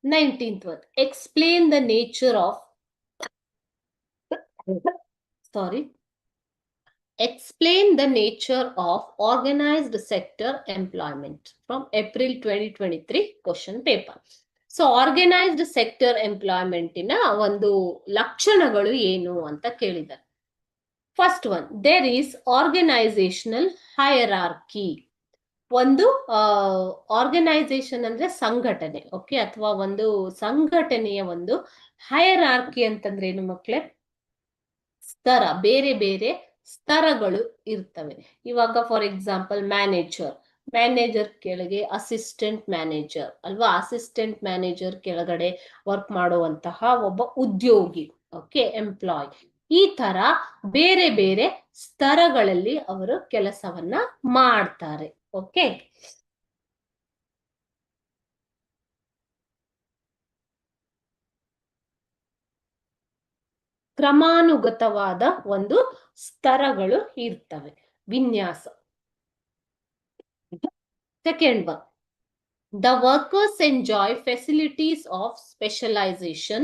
19th one. Explain the nature of sorry. Explain the nature of organized sector employment from April 2023 question paper. So organized sector employment ಇನ ಒಂದು ಲಕ್ಷಣಗಳು ಏನು ಅಂತ ಕೇಳಿದ್ದಾರೆ. First one, there is organisational hierarchy. ಒಂದು organisation ಅಂದ್ರೆ ಸಂಘಟನೆ, okay, ಅಥವಾ ಒಂದು ಸಂಘಟನೆಯ ಒಂದು ಹೈರಾರ್ಕಿ ಅಂತಂದ್ರೆ ಏನು ಮಕ್ಕಳೇ? ಸ್ತರ, ಬೇರೆ ಬೇರೆ ಸ್ತರಗಳು ಇರ್ತವೆ. ಇವಾಗ ಫಾರ್ ಎಕ್ಸಾಂಪಲ್ ಮ್ಯಾನೇಜರ್ ಕೆಳಗೆ ಅಸಿಸ್ಟೆಂಟ್ ಮ್ಯಾನೇಜರ್ ಅಲ್ವಾ, ಅಸಿಸ್ಟೆಂಟ್ ಮ್ಯಾನೇಜರ್ ಕೆಳಗಡೆ ವರ್ಕ್ ಮಾಡುವಂತಹ ಒಬ್ಬ ಉದ್ಯೋಗಿ, ಓಕೆ, ಎಂಪ್ಲಾಯ್. ಈ ತರ ಬೇರೆ ಬೇರೆ ಸ್ತರಗಳಲ್ಲಿ ಅವರು ಕೆಲಸವನ್ನ ಮಾಡ್ತಾರೆ. ಓಕೆ, ಕ್ರಮಾನುಗತವಾದ ಒಂದು ಸ್ತರಗಳು ಇರ್ತವೆ, ವಿನ್ಯಾಸ. Second one, the workers enjoy facilities of specialization,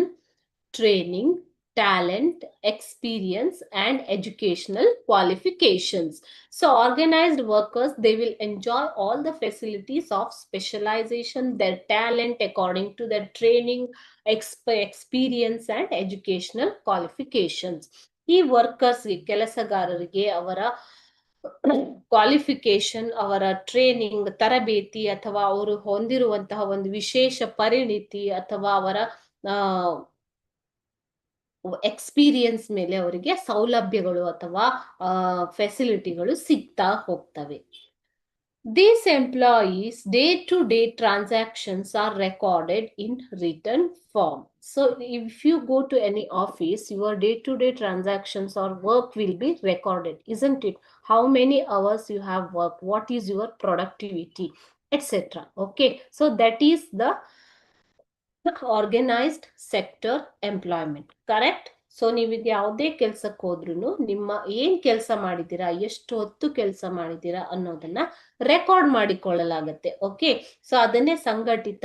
training, talent, experience, and educational qualifications. So organized workers, they will enjoy all the facilities of specialization, their talent according to their training, experience, and educational qualifications. ಈ workers, ಕೆಲಸಗಾರರಿಗೆ ಅವರ qualification, ಅವರ training, ತರಬೇತಿ, ಅಥವಾ ಅವರು ಹೊಂದಿರುವಂತಹ ಒಂದು ವಿಶೇಷ ಪರಿಣಿತಿ ಅಥವಾ ಅವರ ಎಕ್ಸ್ಪೀರಿಯನ್ಸ್ ಮೇಲೆ ಅವರಿಗೆ ಸೌಲಭ್ಯಗಳು ಅಥವಾ ಫೆಸಿಲಿಟಿಗಳು ಸಿಗ್ತಾ ಹೋಗ್ತವೆ. These employees' day-to-day transactions are recorded in written form. So if you go to any office, your day-to-day transactions or work will be recorded, isn't it? How many hours you have worked, what is your productivity, etc. Okay, so that is the organized sector employment, correct? So ನೀವೀಗ ಯಾವುದೇ ಕೆಲ್ಸಕ್ಕೆ ಹೋದ್ರು ನಿಮ್ಮ ಏನ್ ಕೆಲಸ ಮಾಡಿದ್ದೀರಾ, ಎಷ್ಟು ಹೊತ್ತು ಕೆಲಸ ಮಾಡಿದ್ದೀರಾ ಅನ್ನೋದನ್ನ ರೆಕಾರ್ಡ್ ಮಾಡಿಕೊಳ್ಳಲಾಗತ್ತೆ. ಓಕೆ, ಸೊ ಅದನ್ನೇ ಸಂಘಟಿತ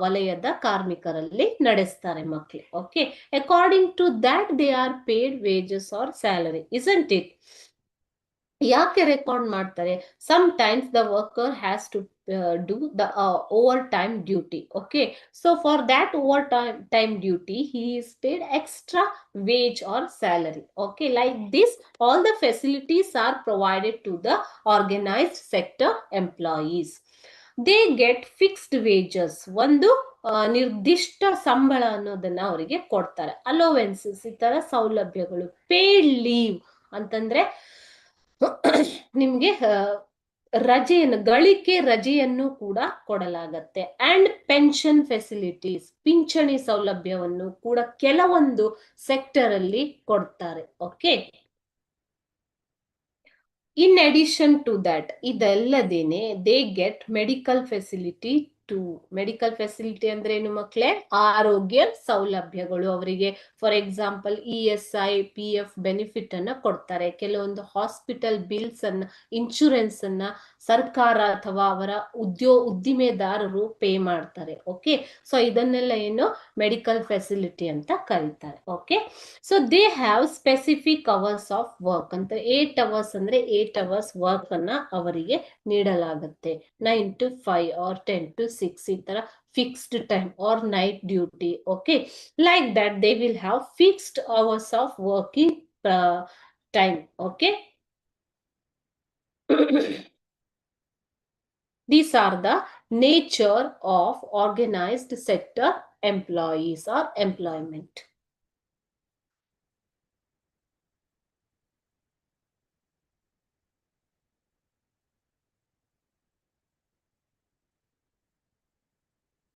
ವಲಯದ ಕಾರ್ಮಿಕರಲ್ಲಿ ನಡೆಸ್ತಾರೆ ಮಕ್ಕಳು. Okay, according to that they are paid wages or salary, isn't it? ಯಾಕೆ ರೆಕಾರ್ಡ್ ಮಾಡ್ತಾರೆ? Sometimes the worker has to do the overtime duty. Okay, so for that overtime duty he is paid extra wage or salary. Okay, like this all the facilities are provided to the organized sector employees. They get fixed wages, ಒಂದು ನಿರ್ದಿಷ್ಟ ಸಂಬಳ ಅನ್ನೋದನ್ನ ಅವರಿಗೆ ಕೊಡ್ತಾರೆ. Allowances, ಈ ತರ ಸೌಲಭ್ಯಗಳು. Paid leave ಅಂತಂದ್ರೆ ನಿಮ್ಗೆ ರಜೆಯನ್ನು, ಗಳಿಕೆ ರಜೆಯನ್ನು ಕೂಡ ಕೊಡಲಾಗತ್ತೆ. ಅಂಡ್ ಪೆನ್ಷನ್ ಫೆಸಿಲಿಟೀಸ್, ಪಿಂಚಣಿ ಸೌಲಭ್ಯವನ್ನು ಕೂಡ ಕೆಲವೊಂದು ಸೆಕ್ಟರ್ ಅಲ್ಲಿ ಕೊಡ್ತಾರೆ. Okay, in addition to that, ಇದಲ್ಲದೇನೆ they get medical facility too. Medical facility ಅಂದ್ರೆ ಏನು ಮಕ್ಕಳೇ? ಆರೋಗ್ಯ ಸೌಲಭ್ಯಗಳು. ಅವರಿಗೆ for example ESI PF benefit ಅನ್ನ ಕೊಡ್ತಾರೆ. ಕೆಲವೊಂದು ಹಾಸ್ಪಿಟಲ್ ಬಿಲ್ಸ್ ಅನ್ನ, ಇನ್ಶೂರೆನ್ಸ್ ಅನ್ನ ಸರ್ಕಾರ ಅಥವಾ ಅವರ ಉದ್ದಿಮೆದಾರರು ಪೇ ಮಾಡ್ತಾರೆ. ಓಕೆ, ಸೊ ಇದನ್ನೆಲ್ಲ ಏನು ಮೆಡಿಕಲ್ ಫೆಸಿಲಿಟಿ ಅಂತ ಕರೀತಾರೆ. Okay, so they have specific hours of work ಅಂತ. 8 ಅವರ್ಸ್ ಅಂದ್ರೆ 8 ಅವರ್ಸ್ ವರ್ಕ್ ಅನ್ನ ಅವರಿಗೆ ನೀಡಲಾಗುತ್ತೆ. 9 to 5 or 10 to 6, ಈ ತರ fixed time or night duty. Okay, like that they will have fixed hours of working time. Okay, these are the nature of organized sector employees or employment.